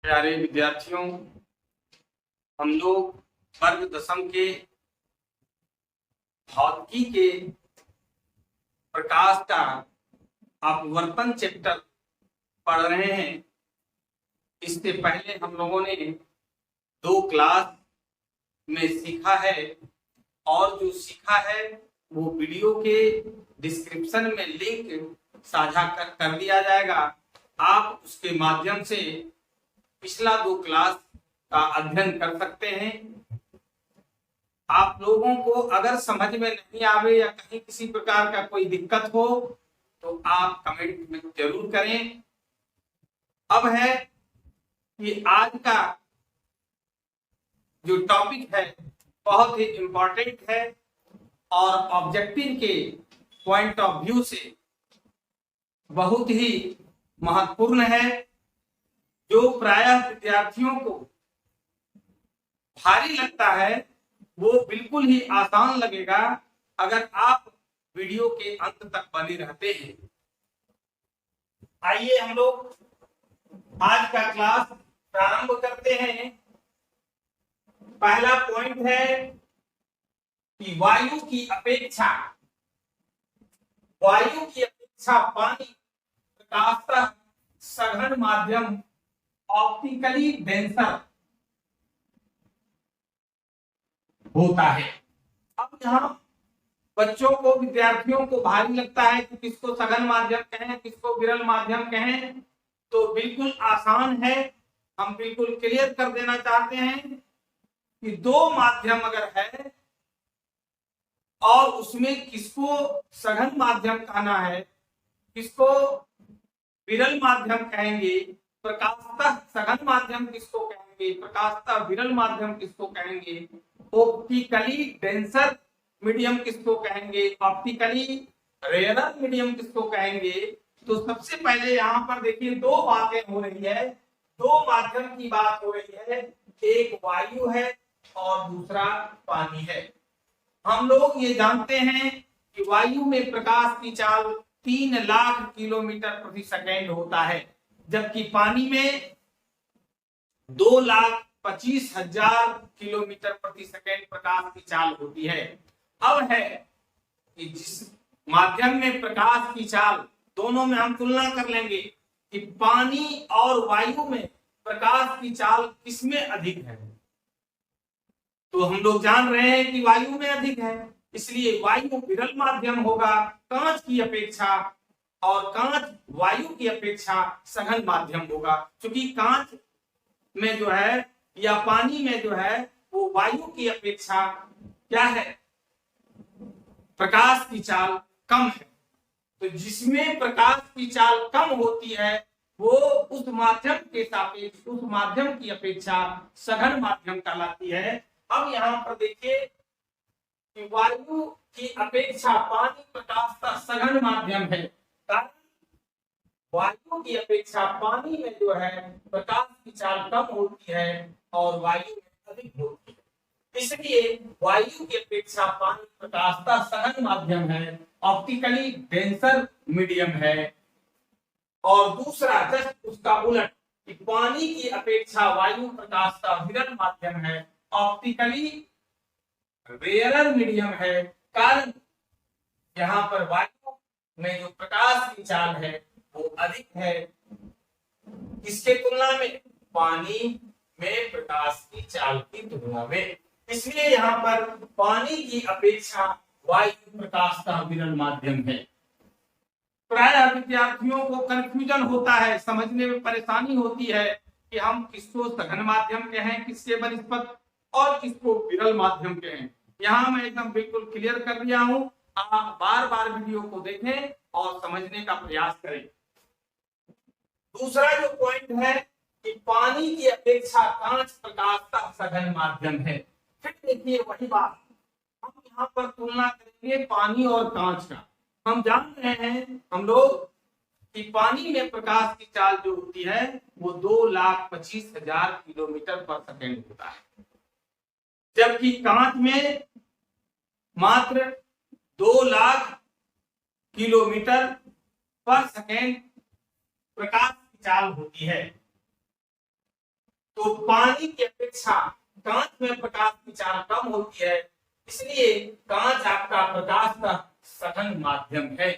प्यारे विद्यार्थियों, हम लोग वर्ग दसम के भौतिकी के प्रकाश का अपवर्तन चैप्टर पढ़ रहे हैं। इससे पहले हम लोगों ने 2 क्लास में सीखा है और जो सीखा है वो वीडियो के डिस्क्रिप्शन में लिंक साझा कर दिया जाएगा। आप उसके माध्यम से पिछला 2 क्लास का अध्ययन कर सकते हैं। आप लोगों को अगर समझ में नहीं आवे या कहीं किसी प्रकार का कोई दिक्कत हो तो आप कमेंट में जरूर करें। अब है कि आज का जो टॉपिक है बहुत ही इंपॉर्टेंट है और ऑब्जेक्टिव के पॉइंट ऑफ व्यू से बहुत ही महत्वपूर्ण है, जो प्रायः विद्यार्थियों को भारी लगता है वो बिल्कुल ही आसान लगेगा अगर आप वीडियो के अंत तक बने रहते हैं। आइए हम लोग आज का क्लास प्रारंभ करते हैं। पहला पॉइंट है कि वायु की अपेक्षा पानी प्रकाशतः सघन माध्यम ऑप्टिकली डेंसर होता है। अब यहाँ बच्चों को, विद्यार्थियों को भारी लगता है कि किसको सघन माध्यम कहें, किसको विरल माध्यम कहें, तो बिल्कुल आसान है। हम बिल्कुल क्लियर कर देना चाहते हैं कि 2 माध्यम अगर है और उसमें किसको सघन माध्यम कहना है, किसको विरल माध्यम कहेंगे, प्रकाशतः सघन माध्यम किसको कहेंगे, प्रकाशतः विरल माध्यम किसको कहेंगे, ऑप्टिकली डेंसर मीडियम किसको कहेंगे, ऑप्टिकली रेयरर मीडियम किसको कहेंगे। तो सबसे पहले यहाँ पर देखिए 2 बातें हो रही है, 2 माध्यम की बात हो रही है। एक वायु है और दूसरा पानी है। हम लोग ये जानते हैं कि वायु में प्रकाश की चाल 3 लाख किलोमीटर प्रति सेकेंड होता है, जबकि पानी में 2,25,000 किलोमीटर प्रति सेकेंड प्रकाश की चाल होती है। अब है कि जिस माध्यम में प्रकाश की चाल, दोनों में हम तुलना कर लेंगे कि पानी और वायु में प्रकाश की चाल किसमें अधिक है। तो हम लोग जान रहे हैं कि वायु में अधिक है, इसलिए वायु विरल माध्यम होगा कांच की अपेक्षा, और कांच वायु की अपेक्षा सघन माध्यम होगा। क्योंकि कांच में जो है या पानी में जो है वो वायु की अपेक्षा क्या है, प्रकाश की चाल कम है। तो जिसमें प्रकाश की चाल कम होती है वो उस माध्यम के सापेक्ष, उस माध्यम की अपेक्षा सघन माध्यम कहलाती है। अब यहाँ पर देखिए कि वायु की अपेक्षा पानी प्रकाश का सघन माध्यम है, कारण वायु की अपेक्षा पानी में जो है प्रकाश की चाल कम होती है और वायु में अधिक होती है। इसलिए वायु की अपेक्षा पानी प्रकाश का सघन माध्यम है, ऑप्टिकली डेंसर मीडियम है। और दूसरा जस्ट उसका उलट कि पानी की अपेक्षा वायु प्रकाश का विरल माध्यम है, ऑप्टिकली रेयरर मीडियम है। कारण यहाँ पर वायु में जो प्रकाश की चाल है वो अधिक है, किसके तुलना में, पानी में प्रकाश की चाल की तुलना में। इसलिए यहाँ पर पानी की अपेक्षा वायु प्रकाश का विरल माध्यम है। प्रायः विद्यार्थियों को कंफ्यूजन होता है, समझने में परेशानी होती है कि हम किसको सघन माध्यम कहें, किसके बनिस्पत, और किसको विरल माध्यम कहें। यहाँ मैं एकदम बिल्कुल क्लियर कर दिया हूं। आप बार बार वीडियो को देखें और समझने का प्रयास करें। दूसरा जो पॉइंट है कि पानी की अपेक्षा कांच प्रकाश का सघन माध्यम है। फिर देखिए वही बात, हम यहाँ पर तुलना करेंगे पानी और कांच का। हम जान रहे हैं हम लोग कि पानी में प्रकाश की चाल जो होती है वो 2,25,000 किलोमीटर पर सेकेंड होता है, जबकि कांच में मात्र 2 लाख किलोमीटर पर सेकेंड प्रकाश की चाल होती है। तो पानी की अपेक्षा कांच में प्रकाश की चाल कम होती है, इसलिए कांच आपका प्रकाश का सघन माध्यम है।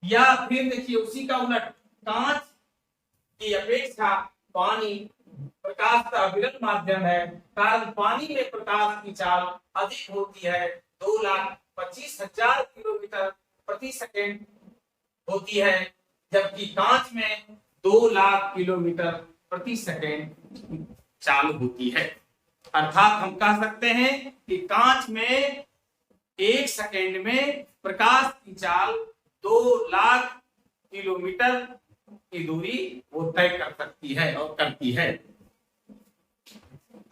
या फिर देखिए उसी का उलट, कांच की अपेक्षा पानी प्रकाश का विरल माध्यम है, कारण पानी में प्रकाश की चाल अधिक होती है, 2,25,000 किलोमीटर प्रति सेकेंड होती है, जबकि कांच में 2 लाख किलोमीटर प्रति सेकेंड चाल होती है। अर्थात हम कह सकते हैं कि कांच में 1 सेकेंड में प्रकाश की चाल 2 लाख किलोमीटर की दूरी वो तय कर सकती है और करती है।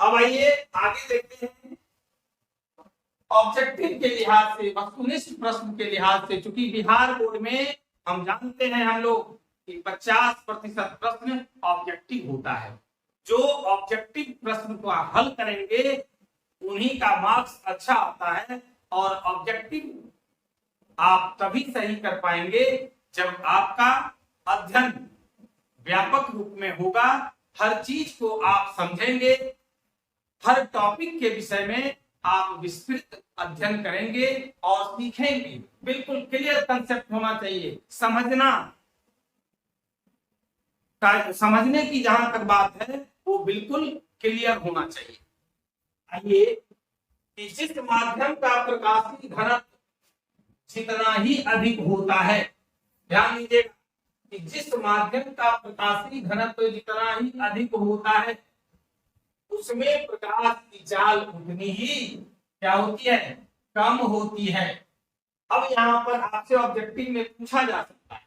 अब आइए आगे देखते हैं। ऑब्जेक्टिव के लिहाज से, वस्तुनिष्ठ प्रश्न के लिहाज से, चूंकि बिहार बोर्ड में हम जानते हैं हम लोग कि 50% प्रश्न ऑब्जेक्टिव होता है। जो ऑब्जेक्टिव प्रश्न को हल करेंगे उन्हीं का मार्क्स अच्छा आता है, और ऑब्जेक्टिव आप तभी सही कर पाएंगे जब आपका अध्ययन व्यापक रूप में होगा, हर चीज को आप समझेंगे, हर टॉपिक के विषय में आप विस्तृत अध्ययन करेंगे और सीखेंगे। बिल्कुल क्लियर कंसेप्ट होना चाहिए, समझने की जहां तक बात है वो बिल्कुल क्लियर होना चाहिए। आइए, जिस माध्यम का प्रकाशीय घनत्व जितना ही अधिक होता है, ध्यान दीजिएगा कि जिस माध्यम का प्रकाशीय घनत्व जितना ही अधिक होता है उसमें प्रकाश की चाल उतनी ही क्या होती है, कम होती है। अब यहाँ पर आपसे ऑब्जेक्टिव में पूछा जा सकता है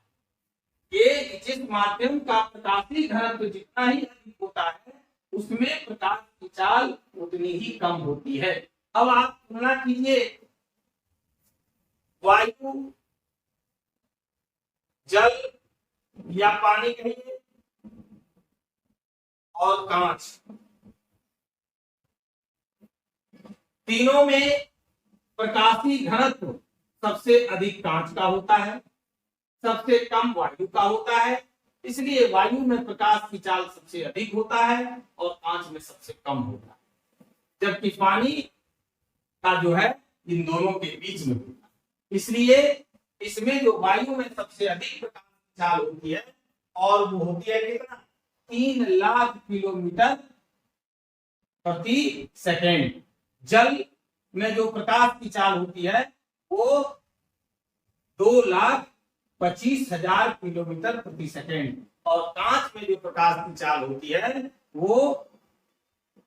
कि जिस माध्यम का प्रकाशीय घनत्व जितना ही अधिक होता है उसमें प्रकाश की चाल उतनी ही कम होती है। अब आप तुलना कीजिए वायु, जल या पानी कहिए और कांच, तीनों में प्रकाशीय घनत्व सबसे अधिक कांच का होता है, सबसे कम वायु का होता है, इसलिए वायु में प्रकाश की चाल सबसे अधिक होता है और कांच में सबसे कम होता है, जबकि पानी का जो है इन दोनों के बीच में होता है। इसलिए इसमें जो वायु में सबसे अधिक प्रकाश की चाल होती है और वो होती है कितना, 3 लाख किलोमीटर प्रति सेकेंड। जल में जो प्रकाश की चाल होती है वो 2,25,000 किलोमीटर प्रति सेकेंड, और कांच में जो प्रकाश की चाल होती है वो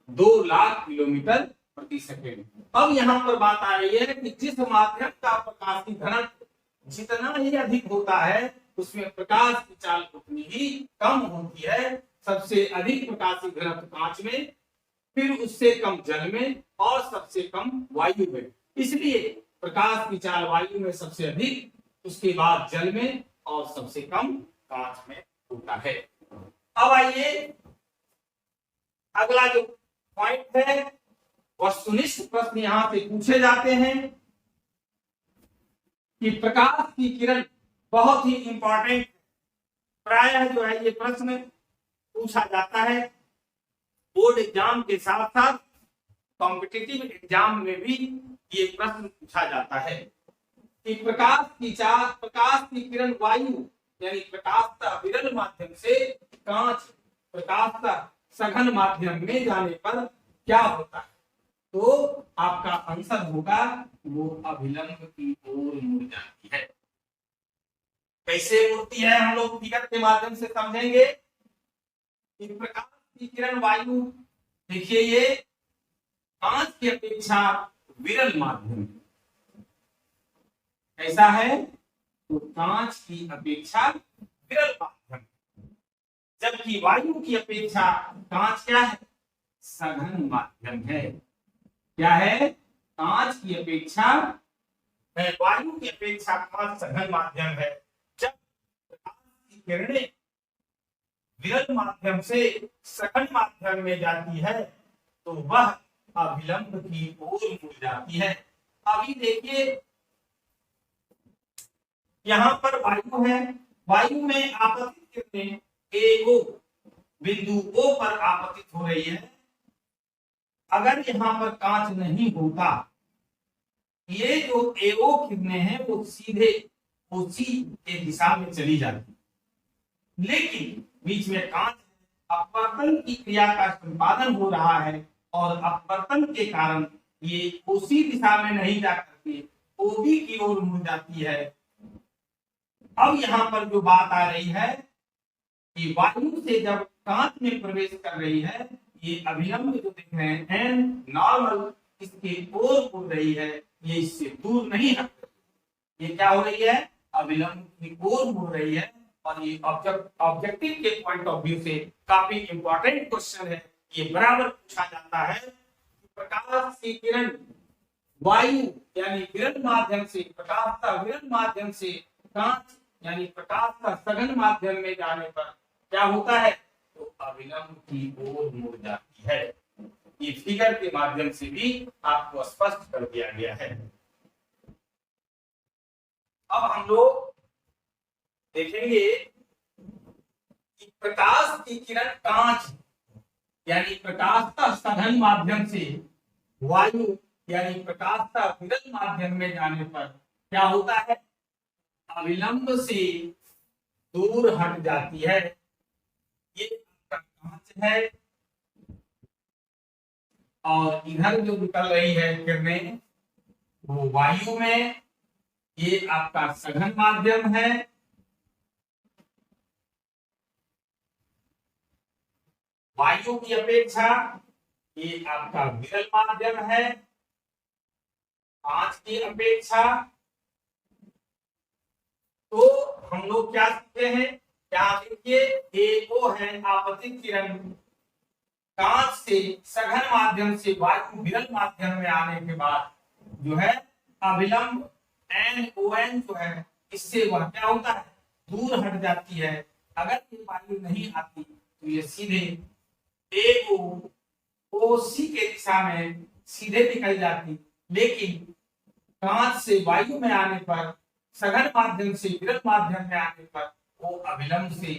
2 लाख किलोमीटर प्रति सेकेंड। अब यहाँ पर बात आ रही है कि जिस माध्यम का प्रकाशीय घनत्व जितना ही अधिक होता है उसमें प्रकाश की चाल उतनी ही कम होती है। सबसे अधिक प्रकाशीय घनत्व कांच में, फिर उससे कम जल में और सबसे कम वायु में। इसलिए प्रकाश की चाल वायु में सबसे अधिक, उसके बाद जल में और सबसे कम कांच में होता है। अब आइए अगला जो पॉइंट है, वस्तुनिष्ठ प्रश्न यहां से पूछे जाते हैं कि प्रकाश की किरण बहुत ही इंपॉर्टेंट, प्रायः जो है ये प्रश्न पूछा जाता है बोर्ड एग्जाम के साथ साथ कॉम्पिटिटिव एग्जाम में भी ये प्रश्न पूछा जाता है कि प्रकाश की किरण वायु यानी प्रकाश का विरल माध्यम से कांच प्रकाश का सघन माध्यम में जाने पर क्या होता है, तो आपका आंसर होगा वो अभिलंब की ओर मुड़ जाती है। कैसे मुड़ती है हम लोग फिगर के माध्यम से समझेंगे कि प्रकाश की किरण वायु, देखिए ये कांच की अपेक्षा विरल माध्यम कैसा है, तो कांच की अपेक्षा विरल माध्यम, जबकि वायु की अपेक्षा कांच क्या है, सघन माध्यम है। क्या है, कांच की अपेक्षा वायु की अपेक्षा कांच सघन माध्यम है। जब प्रकाश की किरणें विरल माध्यम से सघन माध्यम में जाती है तो वह अभिलंब की ओर मुड़ जाती है। अभी देखिए यहां पर वायु है, वायु में आपतित किरणें A O बिंदु O पर आपतित हो रही है। अगर यहाँ पर कांच नहीं होता, ये जो AO किरणें हैं वो सीधे OC के दिशा में चली जाती, लेकिन बीच में कांच है, अपवर्तन की क्रिया का संपादन हो रहा है और अपवर्तन के कारण ये OC दिशा में नहीं जा करके OB की ओर मुड़ जाती है। अब यहाँ पर जो बात आ रही है कि वायु से जब कांच में प्रवेश कर रही है, ये अभिलंब जो दिख रहे हैं नॉर्मल इसके ओर मुड़ रही है, ये इससे दूर नहीं हट रही, ये क्या हो रही है, अभिलंब की ओर मुड़ रही है। और ये ऑब्जेक्टिव के पॉइंट ऑफ व्यू से काफी इंपॉर्टेंट क्वेश्चन है। ये बराबर पूछा जाता है कि प्रकाश की किरण वायु यानी विरल माध्यम से, प्रकाश का विरल माध्यम से कांच यानी प्रकाश का सघन माध्यम में जाने पर क्या होता है, तो अभिलंब की ओर मुड़ जाती है। ये फिगर के माध्यम से भी आपको स्पष्ट कर दिया गया है। अब हम लोग देखेंगे कि प्रकाश की किरण कांच यानी प्रकाश का सघन माध्यम से वायु यानी प्रकाश का विरल माध्यम में जाने पर क्या होता है, अविलंब से दूर हट जाती है। ये कांच है और इधर जो निकल रही है किरणें वो वायु में, ये आपका सघन माध्यम है। वायु की अपेक्षा ये आपका विरल माध्यम है कांच की अपेक्षा। तो हम लोग क्या सीखते हैं, यहाँ देखिए AO है आपतित किरण, कांच से सघन माध्यम से वायु विरल माध्यम में आने के बाद जो है अभिलंब NON जो है इससे वह क्या होता है, दूर हट जाती है। अगर ये वायु नहीं आती तो ये सीधे AO OC के दिशा में सीधे निकल जाती, लेकिन कांच से वायु में आने पर, सघन माध्यम से विरल माध्यम में आने पर वो अभिलंब से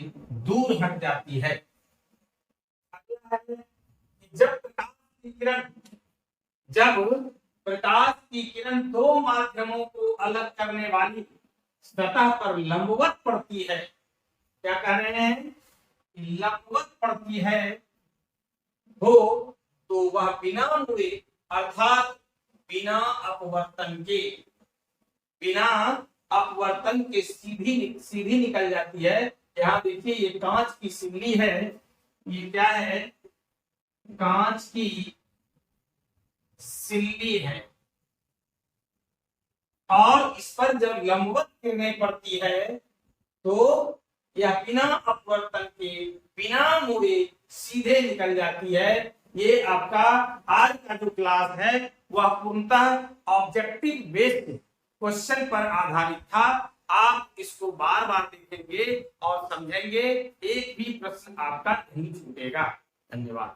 दूर हट जाती है। अगला है जब प्रकाश की किरण दो माध्यमों को अलग करने वाली सतह पर लंबवत पड़ती है, क्या कह रहे हैं, लंबवत पड़ती है हो तो वह बिना मुड़े अर्थात बिना अपवर्तन के सीधी निकल जाती है। यहाँ देखिए ये कांच की सिल्ली है, ये क्या है, कांच की सिल्ली है और इस पर जब लंबवत किरणें पड़ती है तो यह बिना अपवर्तन के बिना मुड़े सीधे निकल जाती है। ये आपका आज का जो क्लास है वह पूर्णतः ऑब्जेक्टिव बेस्ड क्वेश्चन पर आधारित था। आप इसको बार बार देखेंगे और समझेंगे, एक भी प्रश्न आपका नहीं छूटेगा। धन्यवाद।